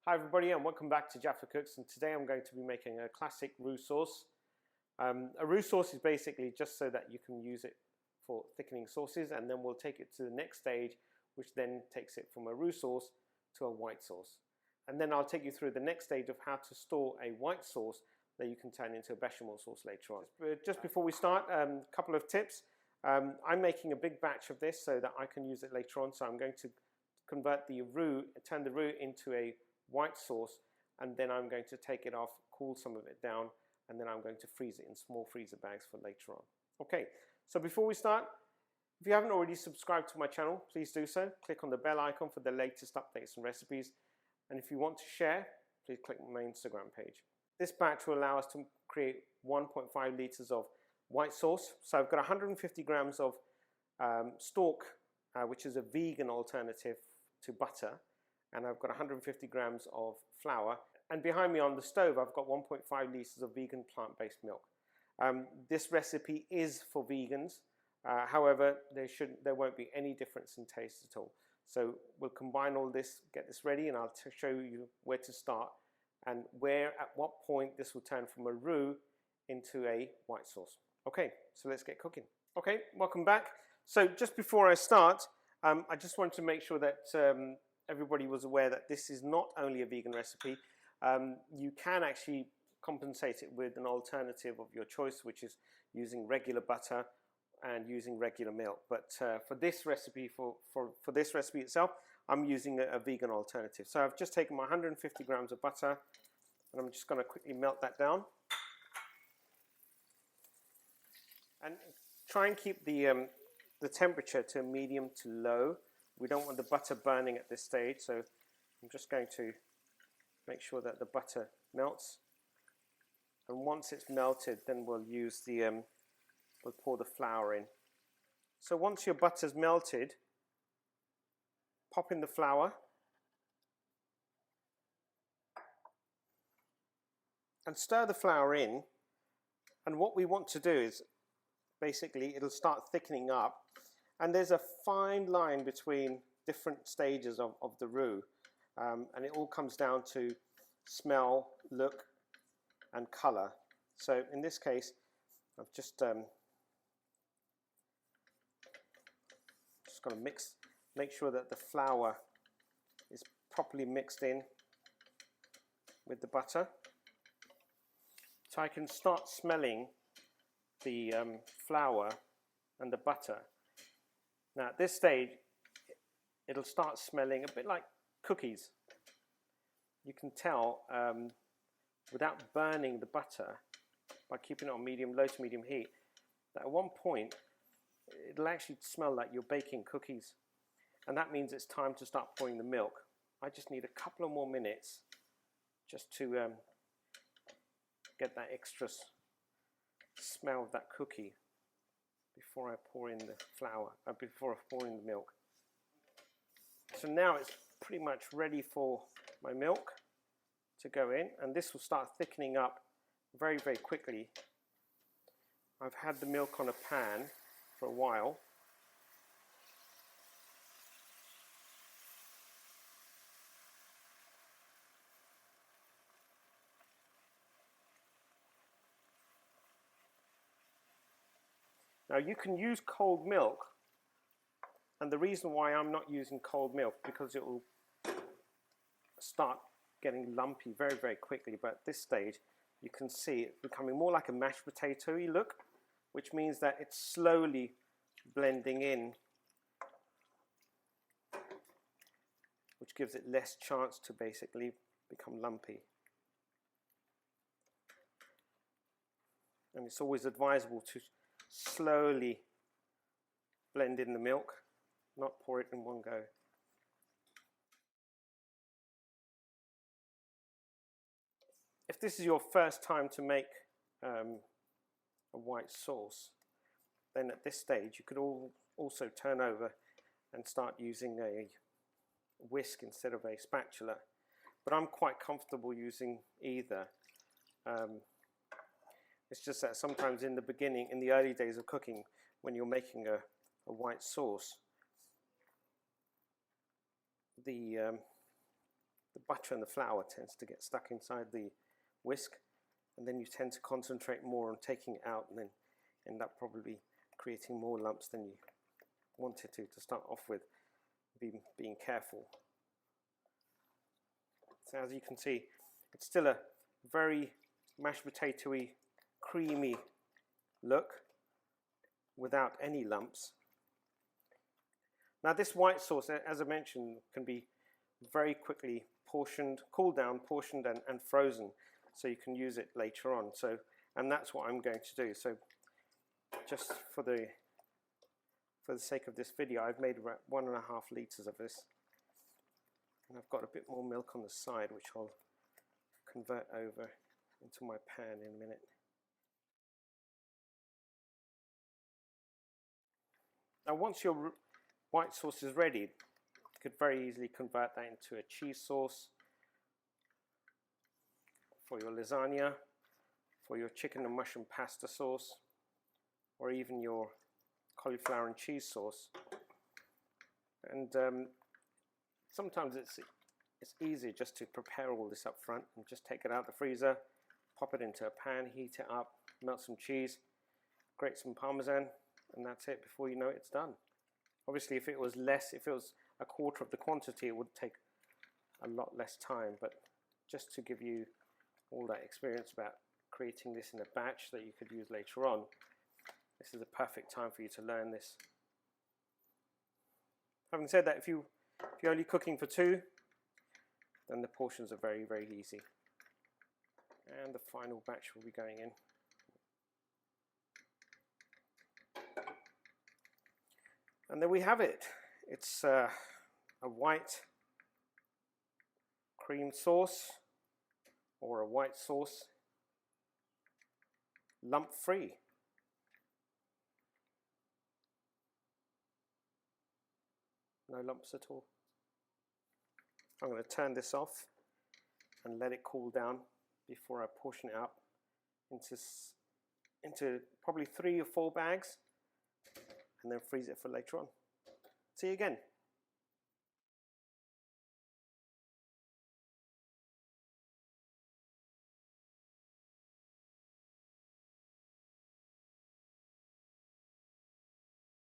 Hi everybody and welcome back to Jaffa Cooks, and today I'm going to be making a classic roux sauce. A roux sauce is basically just so that you can use it for thickening sauces, and then we'll take it to the next stage, which then takes it from a roux sauce to a white sauce. And then I'll take you through the next stage of how to store a white sauce that you can turn into a bechamel sauce later on. Just before we start, a couple of tips. I'm making a big batch of this so that I can use it later on, so I'm going to convert the roux, turn the roux into a white sauce, and then I'm going to take it off, cool some of it down, and then I'm going to freeze it in small freezer bags for later on. Okay, so before we start, if you haven't already subscribed to my channel, please do so. Click on the bell icon for the latest updates and recipes, and if you want to share, please click on my Instagram page. This batch will allow us to create 1.5 litres of white sauce. So I've got 150 grams of stork, which is a vegan alternative to butter, and I've got 150 grams of flour, and behind me on the stove I've got 1.5 litres of vegan plant-based milk. This recipe is for vegans, however there won't be any difference in taste at all. So we'll combine all this, get this ready, and I'll show you where to start and at what point this will turn from a roux into a white sauce. Okay, so let's get cooking. Okay, welcome back. So just before I start, I just wanted to make sure that everybody was aware that this is not only a vegan recipe. You can actually compensate it with an alternative of your choice, which is using regular butter and using regular milk. But for this recipe, for this recipe itself, I'm using a vegan alternative. So I've just taken my 150 grams of butter, and I'm just going to quickly melt that down. And try and keep the temperature to medium to low. We don't want the butter burning at this stage, so I'm just going to make sure that the butter melts. And once it's melted, then we'll use we'll pour the flour in. So once your butter's melted, pop in the flour and stir the flour in. And what we want to do is basically it'll start thickening up. And there's a fine line between different stages of the roux, and it all comes down to smell, look, and colour. So in this case, I've just got to make sure that the flour is properly mixed in with the butter, so I can start smelling the flour and the butter. Now at this stage, it'll start smelling a bit like cookies. You can tell without burning the butter, by keeping it on low to medium heat, that at one point it'll actually smell like you're baking cookies. And that means it's time to start pouring the milk. I just need a couple of more minutes just to get that extra smell of that cookie before I pour in the flour, before I pour in the milk. So now it's pretty much ready for my milk to go in, and this will start thickening up very, very quickly. I've had the milk on a pan for a while. Now you can use cold milk, and the reason why I'm not using cold milk, because it will start getting lumpy very, very quickly. But at this stage you can see it becoming more like a mashed potato-y look, which means that it's slowly blending in, which gives it less chance to basically become lumpy. And it's always advisable to slowly blend in the milk, not pour it in one go. If this is your first time to make a white sauce, then at this stage you could also turn over and start using a whisk instead of a spatula. But I'm quite comfortable using either. It's just that sometimes in the beginning, in the early days of cooking, when you're making a white sauce, the the butter and the flour tends to get stuck inside the whisk, and then you tend to concentrate more on taking it out and then end up probably creating more lumps than you wanted to start off with. Being careful. So as you can see, it's still a very mashed potato-y, creamy look without any lumps. Now this white sauce, as I mentioned, can be very quickly portioned, cooled down, portioned and frozen, so you can use it later on. So, and that's what I'm going to do. So just for the sake of this video, I've made about 1.5 litres of this, and I've got a bit more milk on the side, which I'll convert over into my pan in a minute. Now once your white sauce is ready, you could very easily convert that into a cheese sauce for your lasagna, for your chicken and mushroom pasta sauce, or even your cauliflower and cheese sauce. And sometimes it's easier just to prepare all this up front and just take it out of the freezer, pop it into a pan, heat it up, melt some cheese, grate some parmesan, and that's it. Before you know it, it's done. Obviously, if it was a quarter of the quantity, it would take a lot less time, but just to give you all that experience about creating this in a batch that you could use later on, this is a perfect time for you to learn this. Having said that, if you're only cooking for 2, then the portions are very, very easy. And the final batch will be going in. And there we have it. It's a white cream sauce, or a white sauce, lump-free. No lumps at all. I'm going to turn this off and let it cool down before I portion it up into probably 3 or 4 bags, and then freeze it for later on. See you again.